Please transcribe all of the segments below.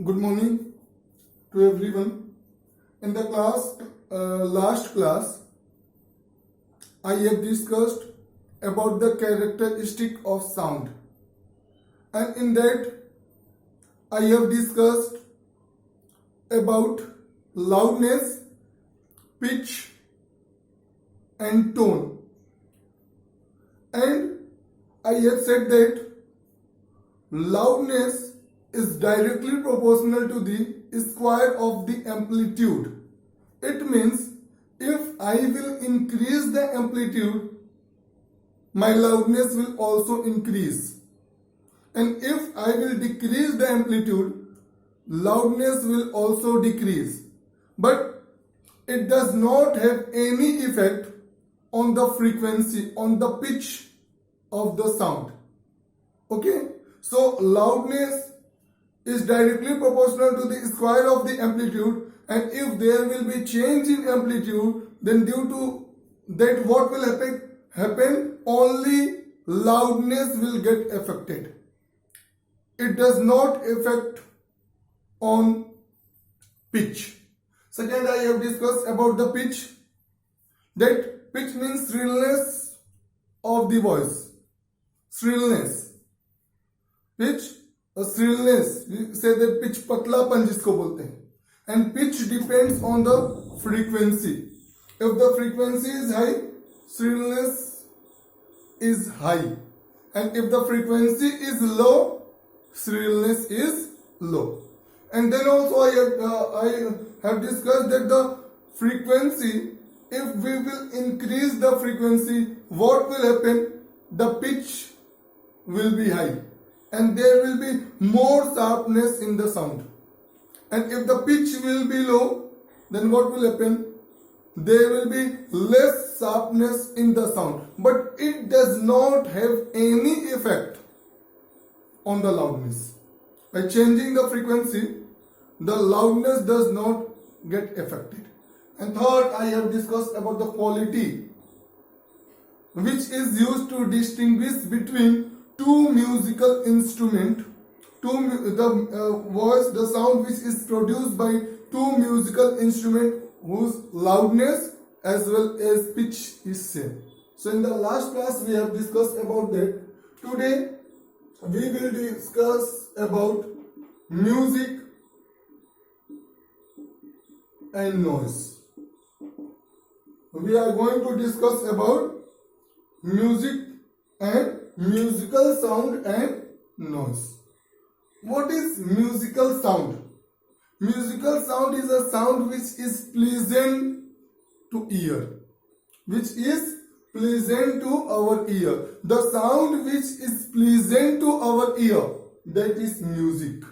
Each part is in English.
Good morning to everyone. In the last class, I have discussed about the characteristic of sound, and in that, I have discussed about loudness, pitch, and tone. And I have said that loudness is directly proportional to the square of the amplitude. It means if I will increase the amplitude, my loudness will also increase. And if I will decrease the amplitude, loudness will also decrease. But it does not have any effect on the frequency, on the pitch of the sound. Okay? So loudness is directly proportional to the square of the amplitude, and if there will be change in amplitude, then due to that what will happen? Only loudness will get affected. It does not affect on pitch. Second, I have discussed about the pitch. That pitch means shrillness of the voice. Shrillness. Pitch or shrillness. We say that pitch patlapan जिसको बोलते हैं. And pitch depends on the frequency. If the frequency is high, shrillness is high. And if the frequency is low, shrillness is low. And then also I have discussed that the frequency, if we will increase the frequency, what will happen? The pitch will be high. And there will be more sharpness in the sound. And if the pitch will be low, then what will happen? There will be less sharpness in the sound. But it does not have any effect on the loudness. By changing the frequency, the loudness does not get affected. And third, I have discussed about the quality, which is used to distinguish between two musical instruments, the sound which is produced by two musical instruments whose loudness as well as pitch is same. So in the last class we have discussed about that. Today we will discuss about music and noise. We are going to discuss about music and musical sound and noise. What is musical sound? Musical sound is a sound which is pleasant to ear. Which is pleasant to our ear. The sound which is pleasant to our ear, that is music.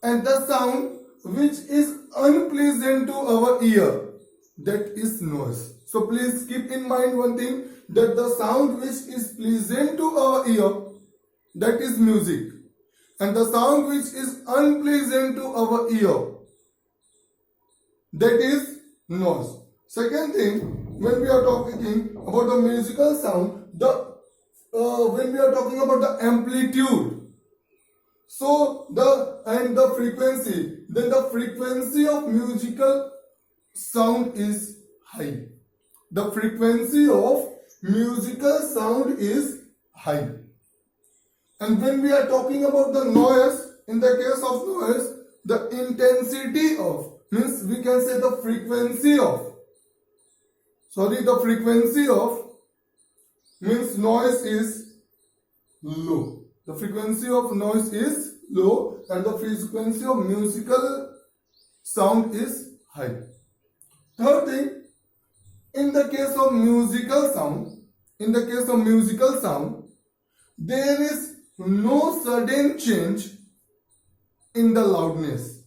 And the sound which is unpleasant to our ear, that is noise. So please keep in mind one thing, that the sound which is pleasant to our ear, that is music. And the sound which is unpleasant to our ear, that is noise. Second thing, when we are talking about the musical sound, when we are talking about the amplitude, so the frequency, then the frequency of musical sound is high. The frequency of musical sound is high. And when we are talking about the noise, in the case of noise, the intensity of, means we can say the frequency of, the frequency of means noise is low. The frequency of noise is low and the frequency of musical sound is high. Third thing, in the case of musical sound, there is no sudden change in the loudness.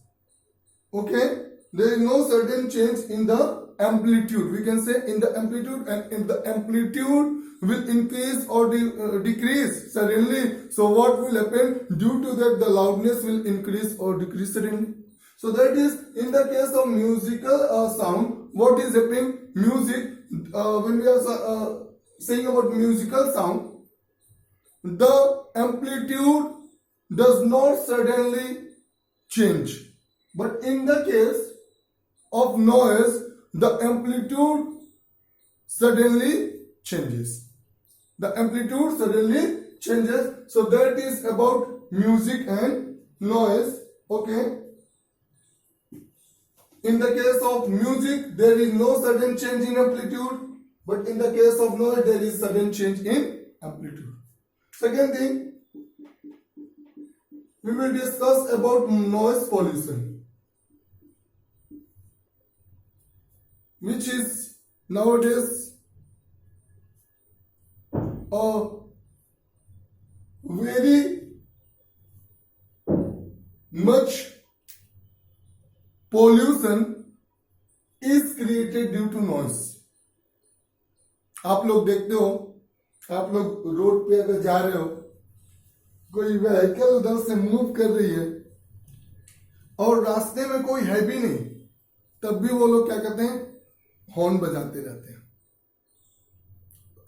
Okay? There is no sudden change in the amplitude. We can say in the amplitude, and if the amplitude will increase or decrease suddenly, so what will happen? Due to that, the loudness will increase or decrease suddenly. So that is in the case of musical sound, what is happening? Music, when we are saying about musical sound, the amplitude does not suddenly change. But in the case of noise, the amplitude suddenly changes. The amplitude suddenly changes. So that is about music and noise. Okay. In the case of music, there is no sudden change in amplitude, but in the case of noise, there is sudden change in amplitude. Second thing, we will discuss about noise pollution, which is nowadays a very much pollution is created due to noise. आप लोग देखते हो, आप लोग road पे अगर जा रहे हो, कोई व्हीकल उधर से मूव कर रही है और रास्ते में कोई है भी नहीं, तब भी वो लोग क्या करते हैं, हॉर्न बजाते रहते हैं.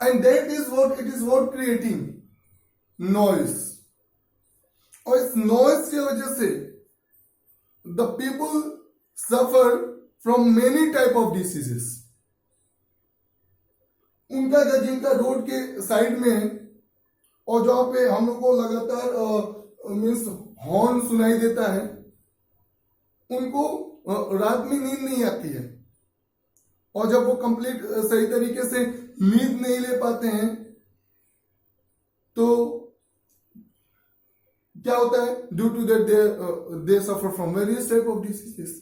And that is what it is what creating noise. और इस नॉइज की वजह से the people suffer from many type of diseases. उनका जिनका रोड के साइड में है और जहां पे हम लोग को लगातार मीन्स हॉर्न सुनाई देता है, उनको रात में नींद नहीं आती है. और जब वो कंप्लीट सही तरीके से नींद नहीं ले पाते हैं तो क्या होता है, due to that they suffer from various type of diseases.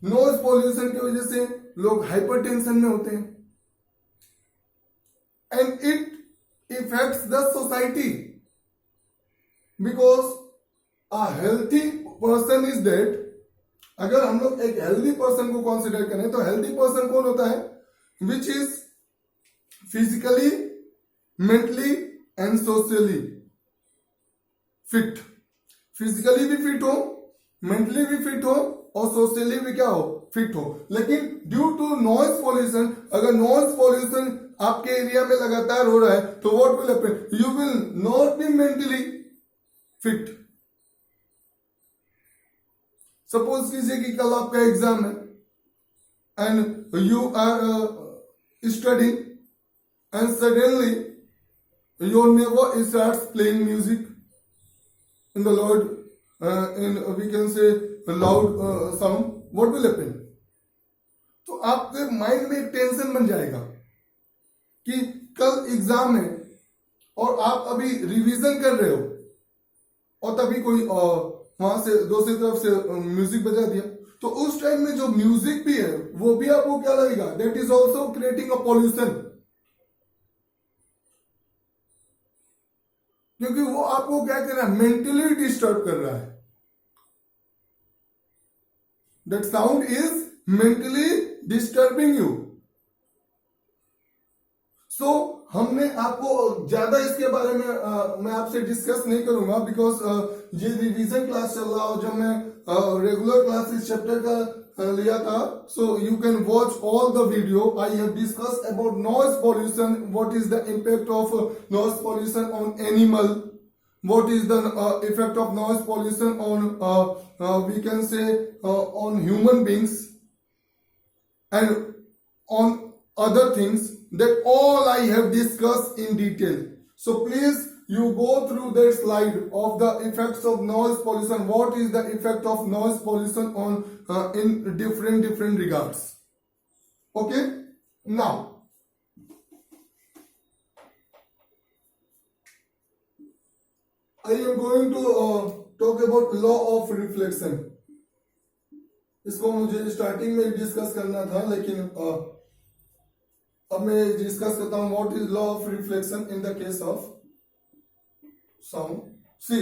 Noise pollution की वजह से लोग हाइपरटेंशन में होते हैं. And it affects the society because a healthy person is that. अगर हम लोग एक हेल्दी पर्सन को कंसिडर करें तो हेल्दी पर्सन कौन होता है, which is physically, mentally and socially fit. Physically भी फिट हो, मेंटली भी फिट हो और सोशली भी क्या हो, फिट हो. लेकिन ड्यू टू नॉइज पॉल्यूशन, अगर नॉइज पॉल्यूशन आपके एरिया में लगातार हो रहा है तो what will happen, you will not be mentally fit. Suppose कीजिए कि कल आपका एग्जाम है and you are studying and suddenly your neighbour starts playing music in the lord in we can say loud sound. What will happen, तो आपके mind में एक tension बन जाएगा कि कल एग्जाम है और आप अभी रिवीजन कर रहे हो और तभी कोई वहां से दूसरी तरफ से म्यूजिक बजा दिया, तो उस टाइम में जो म्यूजिक भी है वो भी आपको क्या लगेगा, that is also creating a pollution. क्योंकि वो आपको क्या कर रहा है, मेंटली डिस्टर्ब कर रहा है. That sound is mentally disturbing you. So हमने आपको ज्यादा इसके बारे में मैं आपसे डिस्कस नहीं करूंगा बिकॉज ये रिवीजन क्लास चल रहा है. जब मैं रेगुलर क्लास इस चैप्टर का लिया था, so you can watch all the video. I have discuss about noise pollution, what is the impact of noise pollution on animal, what is the effect of noise pollution on we can say on human beings and on other things. That all I have discussed in detail. So please you go through that slide of the effects of noise pollution. What is the effect of noise pollution on in different regards. Okay, now I am going to talk about law of reflection. इसको मुझे starting में discuss करना था, लेकिन अब मैं discuss करता हूं what is law of reflection in the case of sound. See,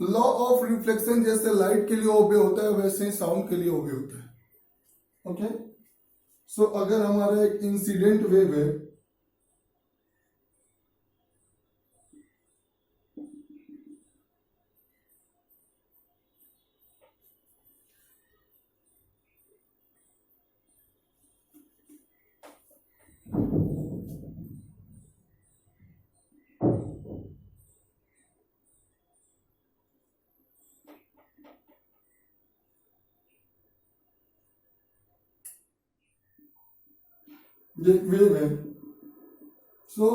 law of reflection जैसे लाइट के लिए ओबे होता है वैसे ही साउंड के लिए ओबे होता है. ओके, सो अगर हमारा एक इंसिडेंट वेव है, ये एक वेव है. So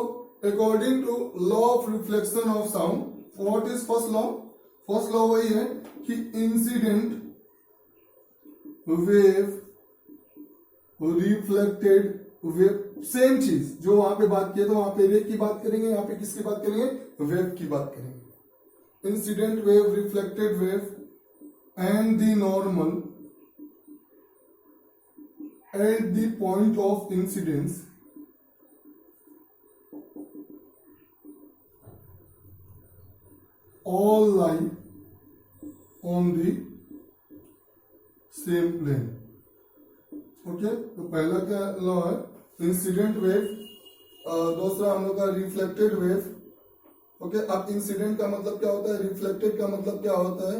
according to law of reflection of sound, what is first law? First law वही है कि incident wave reflected wave, same चीज जो वहां पे बात किया था, वहां पे रे की बात करेंगे, यहाँ पे किसकी बात करेंगे? वेव की बात करेंगे. Incident wave, reflected wave and the normal at the point of incidence all lie on the same plane. Okay, तो पहला क्या लॉ है? Incident wave. दूसरा हम लोग का रिफ्लेक्टेड वेव. ओके, अब इंसिडेंट का मतलब क्या होता है, रिफ्लेक्टेड का मतलब क्या होता है?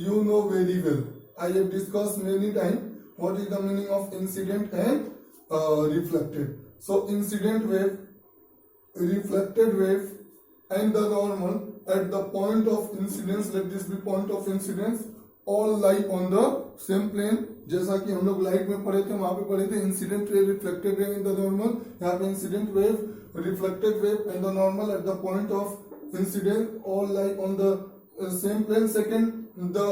You know very well. I have discuss many time what is the meaning of incident and reflected. So incident wave, reflected wave and the normal at the point of incidence, let this be point of incidence, all lie on the same plane. जैसा कि हम लोग light में पढ़े थे, वहां पे पढ़े थे incident wave, reflected wave in the normal. यहाँ पे incident wave, reflected wave and the normal at the point of incident all lie on the same plane. Second, the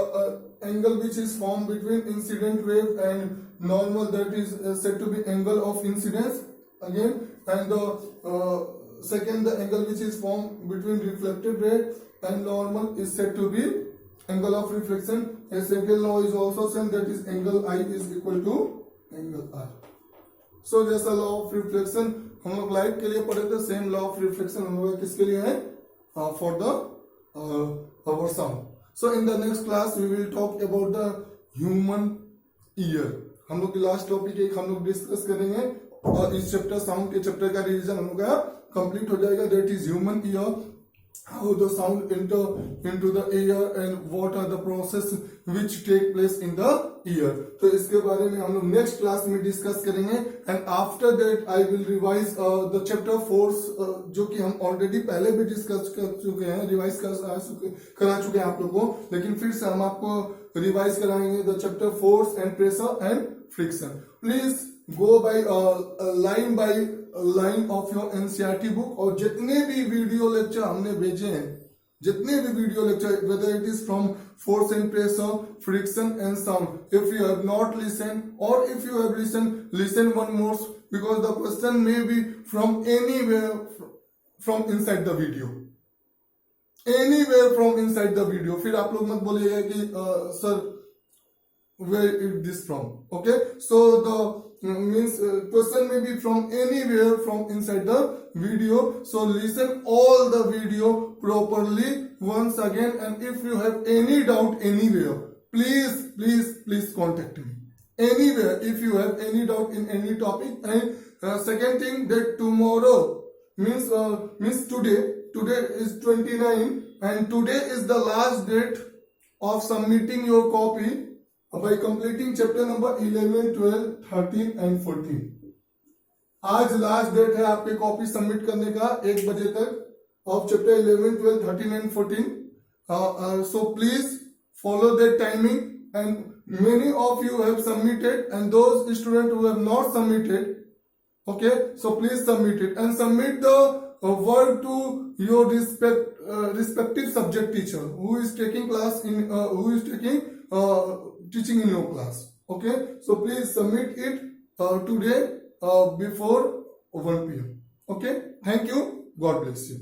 angle which is formed between incident wave and normal, that is said to be angle of incidence again. And the second, the angle which is formed between reflected ray and normal is said to be angle of reflection. A second law is also same, that is angle I is equal to angle R. So जैसा law of reflection हम लोग light के लिए पढ़े थे, same law of reflection हम लोग किसके लिए है? For the our sound. So in the next class we will talk about the human ear. हम लोग की लास्ट टॉपिक एक हम लोग डिस्कस करेंगे और इस चैप्टर, साउंड के चैप्टर का रिवीजन हम लोग का कंप्लीट हो जाएगा. That is human ear, how the sound enter into the ear and what are the process which take place in the ear. तो इसके बारे में हम लोग नेक्स्ट क्लास में डिस्कस करेंगे. And after that I will revise the chapter 4, जो कि हम ऑलरेडी पहले भी डिस्कस कर चुके हैं, रिवाइज करा चुके हैं आप लोगों को, लेकिन फिर से हम आपको रिवाइज कराएंगे the chapter force and pressure and friction. Please go by line by line of your NCERT book. और जितने भी वीडियो लेक्चर हमने भेजे हैं, जितने भी video lecture, whether it is from force and pressure, friction and sound, if you have not listen or if you have listen one more, because the question may be from anywhere from inside the video, anywhere from inside the video. फिर आप लोग मत बोलिएगा कि sir where is this from? Okay, so the means question may be from anywhere from inside the video. So listen all the video properly once again, and if you have any doubt anywhere, please contact me anywhere if you have any doubt in any topic. And second thing, that tomorrow means today is 29, and today is the last date of submitting your copy by completing chapter number 11, 12, 13 and 14. आज last date है आपके copy submit करने का 1 बजे तक of chapter 11, 12, 13 and 14. So please follow that timing, and many of you have submitted, and those students who have not submitted, okay, so please submit it and submit the work to your respective subject teacher who is taking class in who is taking teaching in your class. Okay, so please submit it today before 1 p.m. Okay, thank you. God bless you.